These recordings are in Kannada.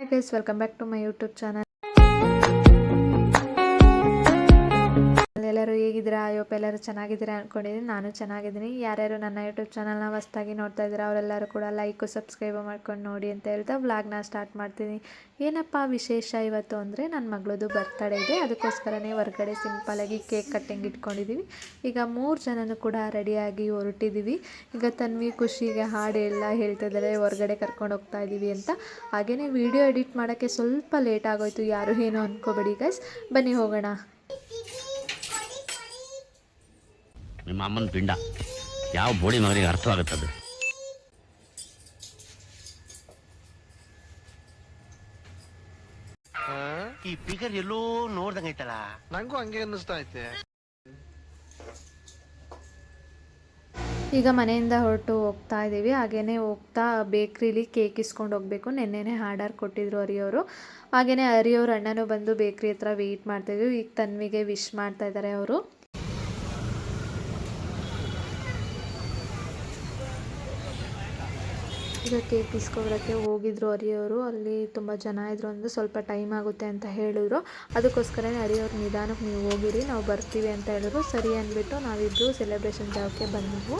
Hi guys, welcome back to my YouTube channel. ಎಲ್ಲರೂ ಹೇಗಿದ್ದೀರಾ? ಅಯ್ಯೋಪ್ಪ ಎಲ್ಲರೂ ಚೆನ್ನಾಗಿದ್ದೀರಾ ಅಂದ್ಕೊಂಡಿದ್ದೀನಿ. ನಾನು ಚೆನ್ನಾಗಿದ್ದೀನಿ. ಯಾರ್ಯಾರು ನನ್ನ ಯೂಟ್ಯೂಬ್ ಚಾನಲ್ನ ಹೊಸದಾಗಿ ನೋಡ್ತಾ ಇದ್ದೀರಾ ಅವರೆಲ್ಲರೂ ಕೂಡ ಲೈಕು ಸಬ್ಸ್ಕ್ರೈಬ್ ಮಾಡ್ಕೊಂಡು ನೋಡಿ ಅಂತ ಹೇಳ್ತಾ ವ್ಲಾಗ್ನ ಸ್ಟಾರ್ಟ್ ಮಾಡ್ತೀನಿ. ಏನಪ್ಪ ವಿಶೇಷ ಇವತ್ತು ಅಂದರೆ ನನ್ನ ಮಗಳದು ಬರ್ತಡೇ ಇದೆ. ಅದಕ್ಕೋಸ್ಕರನೇ ಹೊರಗಡೆ ಸಿಂಪಲಾಗಿ ಕೇಕ್ ಕಟ್ಟಿಂಗ್ ಇಟ್ಕೊಂಡಿದ್ದೀವಿ. ಈಗ 3 ಜನನೂ ಕೂಡ ರೆಡಿಯಾಗಿ ಹೊರಟಿದ್ದೀವಿ. ಈಗ ತನ್ವಿ ಖುಷಿಗೆ ಹಾಡು ಎಲ್ಲ ಹೇಳ್ತಾ ಇದ್ದಾರೆ, ಹೊರಗಡೆ ಕರ್ಕೊಂಡು ಹೋಗ್ತಾ ಇದ್ದೀವಿ ಅಂತ. ಹಾಗೆಯೇ ವಿಡಿಯೋ ಎಡಿಟ್ ಮಾಡೋಕ್ಕೆ ಸ್ವಲ್ಪ ಲೇಟ್ ಆಗೋಯ್ತು, ಯಾರು ಏನೋ ಅಂದ್ಕೋಬೇಡಿ ಗೈಸ್. ಬನ್ನಿ ಹೋಗೋಣ. ನಿಮ್ಮ ಅಮ್ಮನ ಪಿಂಡ ಯಾವ ಬೋಡಿ ಮಗನಿಗೆ ಅರ್ಥವಾಗುತ್ತದೆ? ಈ ಫಿಗರ್ ಎಲ್ಲೋ ನೋಡ್ದಂಗೈತಲ್ಲ, ನಂಗೂ ಹಂಗೆ ಅನ್ನಿಸ್ತಾ ಐತೆ. ಈಗ ಮನೆಯಿಂದ ಹೊರಟು ಹೋಗ್ತಾ ಇದ್ದೀವಿ. ಹಾಗೆಯೇ ಹೋಗ್ತಾ ಬೇಕ್ರಿಲಿ ಕೇಕ್ ಇಸ್ಕೊಂಡು ಹೋಗಬೇಕು. ನೆನ್ನೆನೇ ಆರ್ಡರ್ ಕೊಟ್ಟಿದ್ರು ಹರಿಯವರು. ಹಾಗೆಯೇ ಹರಿಯವ್ರ ಅಣ್ಣನೂ ಬಂದು ಬೇಕ್ರಿ ಹತ್ರ ವೆಯ್ಟ್ ಮಾಡ್ತಾಯಿದ್ವಿ. ಈಗ ತನ್ವಿಗೆ ವಿಶ್ ಮಾಡ್ತಾ ಇದ್ದಾರೆ ಅವರು. ಈಗ ಕೇಕ್ ಇಸ್ಕೊಬರೋಕ್ಕೆ ಹೋಗಿದ್ರು ಹರಿಯವರು. ಅಲ್ಲಿ ತುಂಬ ಜನ ಇದ್ರು ಅಂದರೆ ಸ್ವಲ್ಪ ಟೈಮ್ ಆಗುತ್ತೆ ಅಂತ ಹೇಳಿದ್ರು. ಅದಕ್ಕೋಸ್ಕರನೇ ಹರಿಯವ್ರು ನಿಧಾನಕ್ಕೆ ನೀವು ಹೋಗಿರಿ, ನಾವು ಬರ್ತೀವಿ ಅಂತ ಹೇಳಿದ್ರು. ಸರಿ ಅಂದ್ಬಿಟ್ಟು ನಾವಿಬ್ಬರು ಸೆಲೆಬ್ರೇಷನ್ ಜಾಗಕ್ಕೆ ಬಂದವು.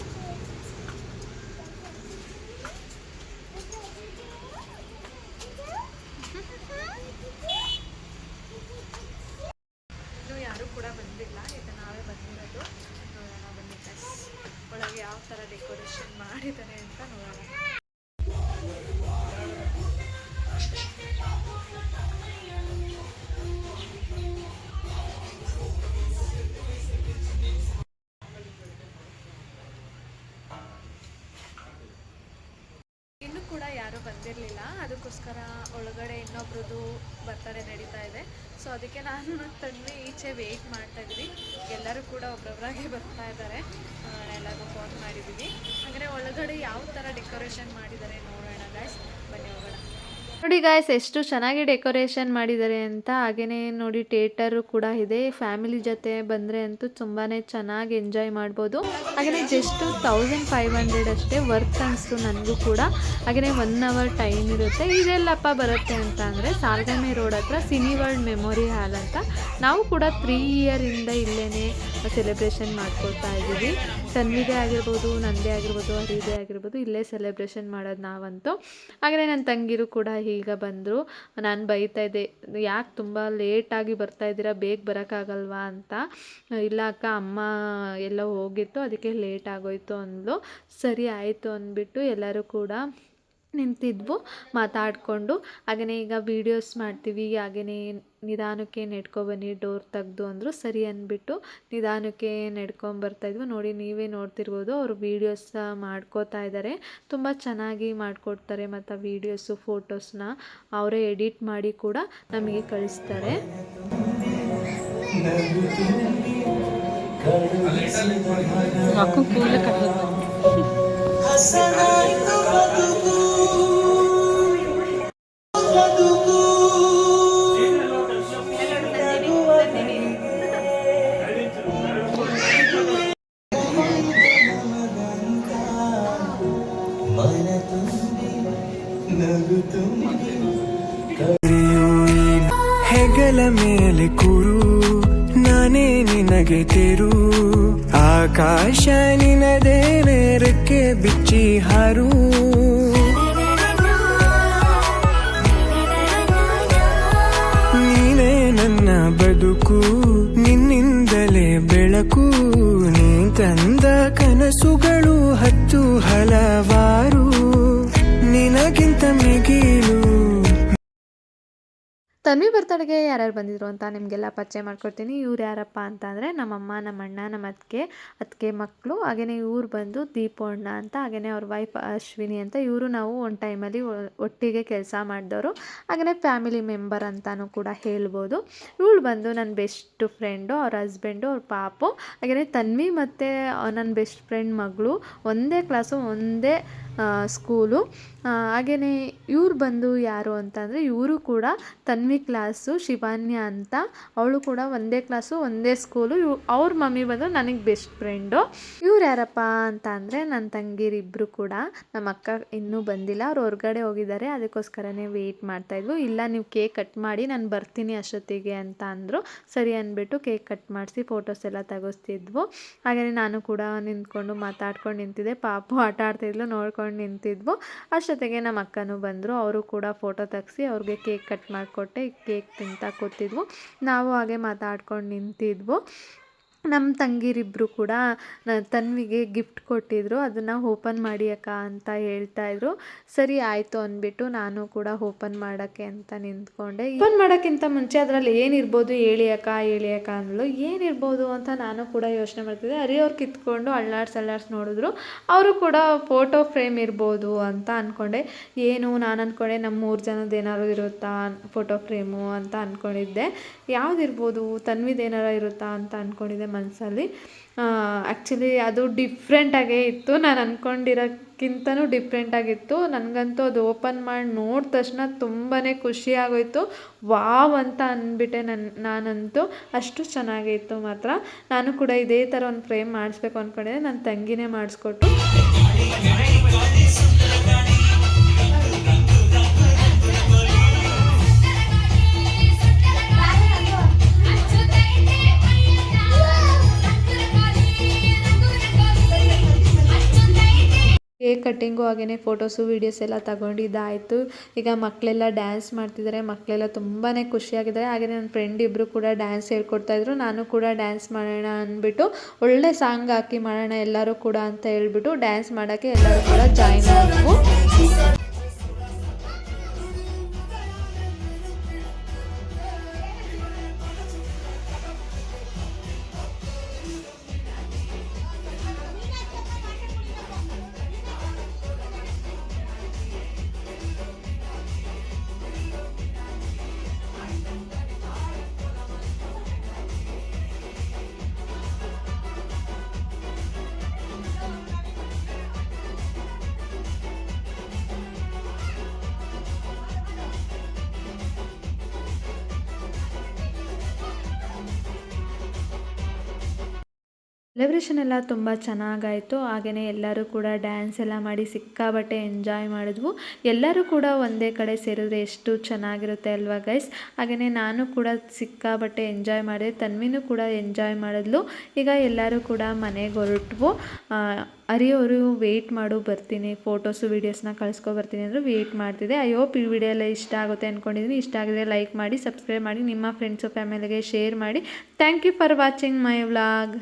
ಯಾರು ಕೂಡ ಬಂದಿಲ್ಲ, ಈಗ ನಾವೇ ಬಂದಿರೋದು. ನೋಡೋಣ ಬನ್ನಿ ಗೈಸ್, ಒಳಗೆ ಯಾವ ಥರ ಡೆಕೋರೇಷನ್ ಮಾಡಿದ್ದಾರೆ ಅಂತ ನೋಡೋಣ. ಇನ್ನೂ ಕೂಡ ಯಾರೂ ಬಂದಿರಲಿಲ್ಲ, ಅದಕ್ಕೋಸ್ಕರ ಒಳಗಡೆ ಇನ್ನೊಬ್ರದ್ದು ಬರ್ತಡೇ ನಡೀತಾ ಇದೆ. ಸೊ ಅದಕ್ಕೆ ನಾನು ತನ್ವಿ ಈಚೆ ವೆಯ್ಟ್ ಮಾಡ್ತಾ ಇದ್ವಿ. ಎಲ್ಲರೂ ಕೂಡ ಒಬ್ಬೊಬ್ಬರಾಗೆ ಬರ್ತಾ ಇದ್ದಾರೆ. ಎಲ್ಲರಿಗೂ ಫೋನ್ ಮಾಡಿದ್ದೀವಿ. ಹಾಗೆ ಒಳಗಡೆ ಯಾವ ಥರ ಡೆಕೋರೇಷನ್ ಮಾಡಿದ್ದಾರೆ ನೋಡೋಣ ಗೈಸ್, ಬನ್ನಿ ಹೋಗೋಣ. ನೋಡಿ ಗಾಯ್ಸ್, ಎಷ್ಟು ಚೆನ್ನಾಗಿ ಡೆಕೋರೇಷನ್ ಮಾಡಿದ್ದಾರೆ ಅಂತ. ಹಾಗೆಯೇ ನೋಡಿ ಥಿಯೇಟರು ಕೂಡ ಇದೆ. ಫ್ಯಾಮಿಲಿ ಜೊತೆ ಬಂದರೆ ಅಂತೂ ತುಂಬಾ ಚೆನ್ನಾಗಿ ಎಂಜಾಯ್ ಮಾಡ್ಬೋದು. ಹಾಗೆಯೇ ಜಸ್ಟ್ 1500 ಅಷ್ಟೇ, ವರ್ತ್ ಅನಿಸ್ತು ನನಗೂ ಕೂಡ. ಹಾಗೆಯೇ 1 ಅವರ್ ಟೈಮ್ ಇರುತ್ತೆ. ಇದೆಲ್ಲಪ್ಪ ಬರುತ್ತೆ ಅಂತ ಅಂದರೆ ಸಾಲ್ಗಮೆ ರೋಡ್ ಹತ್ರ ಸಿನಿ ವರ್ಲ್ಡ್ ಮೆಮೊರಿ ಹಾಲ್ ಅಂತ. ನಾವು ಕೂಡ 3 ಇಯರಿಂದ ಇಲ್ಲೇ ಸೆಲೆಬ್ರೇಷನ್ ಮಾಡ್ಕೊಳ್ತಾ ಇದ್ದೀವಿ. ತನ್ವಿದೇ ಆಗಿರ್ಬೋದು, ನಂದೇ ಆಗಿರ್ಬೋದು, ಹರಿದೇ ಆಗಿರ್ಬೋದು, ಇಲ್ಲೇ ಸೆಲೆಬ್ರೇಷನ್ ಮಾಡೋದು ನಾವಂತೂ. ಹಾಗೆಯೇ ನನ್ನ ತಂಗಿರು ಕೂಡ ಈಗ ಬಂದರು. ನಾನು ಬೈತಾ ಇದ್ದೆ, ಯಾಕೆ ತುಂಬ ಲೇಟಾಗಿ ಬರ್ತಾಯಿದ್ದೀರಾ, ಬೇಗ ಬರೋಕ್ಕಾಗಲ್ವಾ ಅಂತ. ಇಲ್ಲ ಅಕ್ಕ, ಅಮ್ಮ ಎಲ್ಲ ಹೋಗಿತ್ತು, ಅದಕ್ಕೆ ಲೇಟ್ ಆಗೋಯ್ತು ಅಂದ್ಲು. ಸರಿ ಆಯಿತು ಅಂದ್ಬಿಟ್ಟು ಎಲ್ಲರೂ ಕೂಡ ನಿಂತಿದ್ವು ಮಾತಾಡಿಕೊಂಡು. ಹಾಗೆಯೇ ಈಗ ವೀಡಿಯೋಸ್ ಮಾಡ್ತೀವಿ, ಹಾಗೆಯೇ ನಿಧಾನಕ್ಕೆ ನೆಡ್ಕೊಬನ್ನಿ, ಡೋರ್ ತೆಗ್ದು ಅಂದರು. ಸರಿ ಅಂದ್ಬಿಟ್ಟು ನಿಧಾನಕ್ಕೆ ನೆಡ್ಕೊಂಬರ್ತಾಯಿದ್ವು. ನೋಡಿ, ನೀವೇ ನೋಡ್ತಿರ್ಬೋದು, ಅವರು ವೀಡಿಯೋಸ್ ಮಾಡ್ಕೋತಾ ಇದ್ದಾರೆ. ತುಂಬ ಚೆನ್ನಾಗಿ ಮಾಡಿಕೊಡ್ತಾರೆ. ಮತ್ತು ವೀಡಿಯೋಸು ಫೋಟೋಸ್ನ ಅವರೇ ಎಡಿಟ್ ಮಾಡಿ ಕೂಡ ನಮಗೆ ಕಳಿಸ್ತಾರೆ. ಹೆಗಲ ಮೇಲೆ ಕೂರು, ನಾನೇ ನಿನಗೆ ತೆರು, ಆಕಾಶ ನಿನದೇ ನೇರಕ್ಕೆ ಬಿಚ್ಚಿ ಹಾರು. ನೀನೇ ನನ್ನ ಬದುಕು, ನಿನ್ನಿಂದಲೇ ಬೆಳಕು, ನೀ ತಂದ ಕನಸುಗಳು 10 ಹಲವಾರು, ನಿನಗಿಂತ ಮಿಗಿಲು. ತನ್ವಿ ಬರ್ತಡೆಗೆ ಯಾರ್ಯಾರು ಬಂದಿದ್ರು ಅಂತ ನಿಮಗೆಲ್ಲ ಪರಿಚಯ ಮಾಡ್ಕೊಡ್ತೀನಿ. ಇವ್ರು ಯಾರಪ್ಪ ಅಂತ ಅಂದರೆ ನಮ್ಮಮ್ಮ, ನಮ್ಮಣ್ಣ, ನಮ್ಮ ಅತ್ತಿಗೆ ಮಕ್ಕಳು. ಹಾಗೆಯೇ ಇವ್ರು ಬಂದು ದೀಪಣ್ಣ ಅಂತ, ಹಾಗೆಯೇ ಅವ್ರ ವೈಫ್ ಅಶ್ವಿನಿ ಅಂತ. ಇವರು ನಾವು ಒಂದು ಟೈಮಲ್ಲಿ ಒಟ್ಟಿಗೆ ಕೆಲಸ ಮಾಡಿದವರು, ಹಾಗೆಯೇ ಫ್ಯಾಮಿಲಿ ಮೆಂಬರ್ ಅಂತಲೂ ಕೂಡ ಹೇಳ್ಬೋದು. ಇವಳು ಬಂದು ನನ್ನ ಬೆಸ್ಟ್ ಫ್ರೆಂಡು, ಅವ್ರ ಹಸ್ಬೆಂಡು, ಅವ್ರ ಪಾಪು. ಹಾಗೆಯೇ ತನ್ವಿ ಮತ್ತು ನನ್ನ ಬೆಸ್ಟ್ ಫ್ರೆಂಡ್ ಮಗಳು ಒಂದೇ ಕ್ಲಾಸು, ಒಂದೇ ಸ್ಕೂಲು. ಹಾಗೆಯೇ ಇವ್ರು ಬಂದು ಯಾರು ಅಂತಂದರೆ ಇವರು ಕೂಡ ತನ್ವಿ ಕ್ಲಾಸು ಶಿವಾನ್ಯ ಅಂತ, ಅವಳು ಕೂಡ ಒಂದೇ ಕ್ಲಾಸು ಒಂದೇ ಸ್ಕೂಲು. ಅವ್ರ ಮಮ್ಮಿ ಬಂದು ನನಗೆ ಬೆಸ್ಟ್ ಫ್ರೆಂಡು. ಇವ್ರು ಯಾರಪ್ಪ ಅಂತ ಅಂದರೆ ನನ್ನ ತಂಗಿರಿಬ್ಬರು ಕೂಡ. ನಮ್ಮ ಅಕ್ಕ ಇನ್ನೂ ಬಂದಿಲ್ಲ, ಅವ್ರು ಹೊರಗಡೆ ಹೋಗಿದ್ದಾರೆ, ಅದಕ್ಕೋಸ್ಕರನೇ ವೆಯ್ಟ್ ಮಾಡ್ತಾಯಿದ್ವು. ಇಲ್ಲ ನೀವು ಕೇಕ್ ಕಟ್ ಮಾಡಿ ನಾನು ಬರ್ತೀನಿ ಅಷ್ಟೊತ್ತಿಗೆ ಅಂತ ಅಂದರು. ಸರಿ ಅಂದ್ಬಿಟ್ಟು ಕೇಕ್ ಕಟ್ ಮಾಡಿಸಿ ಫೋಟೋಸ್ ಎಲ್ಲ ತೆಗೆಸ್ತಿದ್ವು. ಹಾಗೆಯೇ ನಾನು ಕೂಡ ನಿಂತ್ಕೊಂಡು ಮಾತಾಡ್ಕೊಂಡು ನಿಂತಿದ್ದೆ. ಪಾಪು ಆಟ ಆಡ್ತಿದ್ಲು, ನೋಡ್ಕೊಂಡು ನಿಂತಿದ್ವು. ಅಷ್ಟೊತ್ತಿಗೆ ನಮ್ಮ ಅಕ್ಕನೂ ಬಂದರು, ಅವರು ಕೂಡ ಫೋಟೋ ತೆಗ್ಸಿ ಅವ್ರಿಗೆ ಕೇಕ್ ಕಟ್ ಮಾಡಿಕೊಟ್ಟೆ. ಕೇಕ್ ತಿಂತಾ ಕೂತಿದ್ವು, ನಾವು ಹಾಗೆ ಮಾತಾಡ್ಕೊಂಡು ನಿಂತಿದ್ವು. ನಮ್ಮ ತಂಗಿರಿಬ್ಬರು ಕೂಡ ತನ್ವಿಗೆ ಗಿಫ್ಟ್ ಕೊಟ್ಟಿದ್ರು, ಅದನ್ನು ಓಪನ್ ಮಾಡಿ ಅಕ್ಕ ಅಂತ ಹೇಳ್ತಾಯಿದ್ರು. ಸರಿ ಆಯಿತು ಅಂದ್ಬಿಟ್ಟು ನಾನು ಕೂಡ ಓಪನ್ ಮಾಡೋಕ್ಕೆ ಅಂತ ನಿಂತ್ಕೊಂಡೆ. ಓಪನ್ ಮಾಡೋಕ್ಕಿಂತ ಮುಂಚೆ ಅದರಲ್ಲಿ ಏನಿರ್ಬೋದು ಹೇಳಿ ಅಕ್ಕ ಅಂದಳು. ಏನಿರ್ಬೋದು ಅಂತ ನಾನು ಕೂಡ ಯೋಚನೆ ಮಾಡ್ತಿದ್ದೆ. ಅವ್ರು ಕಿತ್ಕೊಂಡು ಅಳ್ಳಾಡ್ಸ್ ನೋಡಿದ್ರು. ಅವರು ಕೂಡ ಫೋಟೋ ಫ್ರೇಮ್ ಇರ್ಬೋದು ಅಂತ ಅಂದ್ಕೊಂಡೆ. ಏನು ನಾನು ಅಂದ್ಕೊಂಡೆ ನಮ್ಮ 3 ಜನದ ಏನಾದ್ರು ಇರುತ್ತಾ ಫೋಟೋ ಫ್ರೇಮು ಅಂತ ಅಂದ್ಕೊಂಡಿದ್ದೆ. ಯಾವುದಿರ್ಬೋದು, ತನ್ವಿದೇನಾರು ಇರುತ್ತಾ ಅಂತ ಅಂದ್ಕೊಂಡಿದ್ದೆ ಮನಸ್ಸಲ್ಲಿ. ಆ್ಯಕ್ಚುಲಿ ಅದು ಡಿಫ್ರೆಂಟಾಗೇ ಇತ್ತು, ನಾನು ಅಂದ್ಕೊಂಡಿರೋಕ್ಕಿಂತನೂ ಡಿಫ್ರೆಂಟಾಗಿತ್ತು. ನನಗಂತೂ ಅದು ಓಪನ್ ಮಾಡಿ ನೋಡಿದ ತಕ್ಷಣ ತುಂಬಾ ಖುಷಿ ಆಗೋಯಿತು. ವಾವ್ ಅಂತ ಅಂದ್ಬಿಟ್ಟೆ ನಾನಂತೂ. ಅಷ್ಟು ಚೆನ್ನಾಗಿತ್ತು ಮಾತ್ರ. ನಾನು ಕೂಡ ಇದೇ ಥರ ಒಂದು ಫ್ರೇಮ್ ಮಾಡಿಸ್ಬೇಕು ಅಂದ್ಕೊಂಡಿದ್ದೆ, ನನ್ನ ತಂಗಿನೇ ಮಾಡಿಸ್ಕೊಟ್ಟು. ಕೇಕ್ ಕಟ್ಟಿಂಗು ಹಾಗೆಯೇ ಫೋಟೋಸು ವೀಡಿಯೋಸ್ ಎಲ್ಲ ತಗೊಂಡಿದ್ದಾಯಿತು. ಈಗ ಮಕ್ಕಳೆಲ್ಲ ಡ್ಯಾನ್ಸ್ ಮಾಡ್ತಿದ್ದಾರೆ, ಮಕ್ಕಳೆಲ್ಲ ತುಂಬಾ ಖುಷಿಯಾಗಿದ್ದಾರೆ. ಹಾಗೆಯೇ ನನ್ನ ಫ್ರೆಂಡ್ ಇಬ್ಬರು ಕೂಡ ಡ್ಯಾನ್ಸ್ ಹೇಳ್ಕೊಡ್ತಾಯಿದ್ರು. ನಾನು ಕೂಡ ಡ್ಯಾನ್ಸ್ ಮಾಡೋಣ ಅಂದ್ಬಿಟ್ಟು ಒಳ್ಳೆ ಸಾಂಗ್ ಹಾಕಿ ಮಾಡೋಣ ಎಲ್ಲರೂ ಕೂಡ ಅಂತ ಹೇಳ್ಬಿಟ್ಟು ಡ್ಯಾನ್ಸ್ ಮಾಡೋಕ್ಕೆ ಎಲ್ಲರೂ ಕೂಡ ಜಾಯ್ನ್ ಆದವು. ಸೆಲೆಬ್ರೇಷನ್ ಎಲ್ಲ ತುಂಬ ಚೆನ್ನಾಗಾಯಿತು. ಹಾಗೆಯೇ ಎಲ್ಲರೂ ಕೂಡ ಡ್ಯಾನ್ಸ್ ಎಲ್ಲ ಮಾಡಿ ಸಿಕ್ಕಾಬಟ್ಟೆ ಎಂಜಾಯ್ ಮಾಡಿದ್ವು. ಎಲ್ಲರೂ ಕೂಡ ಒಂದೇ ಕಡೆ ಸೇರಿದ್ರೆ ಎಷ್ಟು ಚೆನ್ನಾಗಿರುತ್ತೆ ಅಲ್ವಾ ಗೈಸ್. ಹಾಗೆಯೇ ನಾನು ಕೂಡ ಸಿಕ್ಕಾಬಟ್ಟೆ ಎಂಜಾಯ್ ಮಾಡಿದೆ, ತನ್ವಿನೂ ಕೂಡ ಎಂಜಾಯ್ ಮಾಡಿದ್ಲು. ಈಗ ಎಲ್ಲರೂ ಕೂಡ ಮನೆಗೆ ಹೊರಟ್ವು. ಹರಿಯವರು ವೆಯ್ಟ್ ಮಾಡು ಬರ್ತೀನಿ, ಫೋಟೋಸು ವೀಡಿಯೋಸ್ನ ಕಳಿಸ್ಕೊಬರ್ತೀನಿ ಅಂದರು. ವೆಯ್ಟ್ ಮಾಡ್ತಿದ್ದೆ. ಐ ಹೋಪ್ ಈ ವಿಡಿಯೋ ಎಲ್ಲ ಇಷ್ಟ ಆಗುತ್ತೆ ಅಂದ್ಕೊಂಡಿದ್ದೀನಿ. ಇಷ್ಟ ಆಗಿದ್ರೆ ಲೈಕ್ ಮಾಡಿ, ಸಬ್ಸ್ಕ್ರೈಬ್ ಮಾಡಿ, ನಿಮ್ಮ ಫ್ರೆಂಡ್ಸು ಫ್ಯಾಮಿಲಿಗೆ ಶೇರ್ ಮಾಡಿ. Thank you for watching my vlog.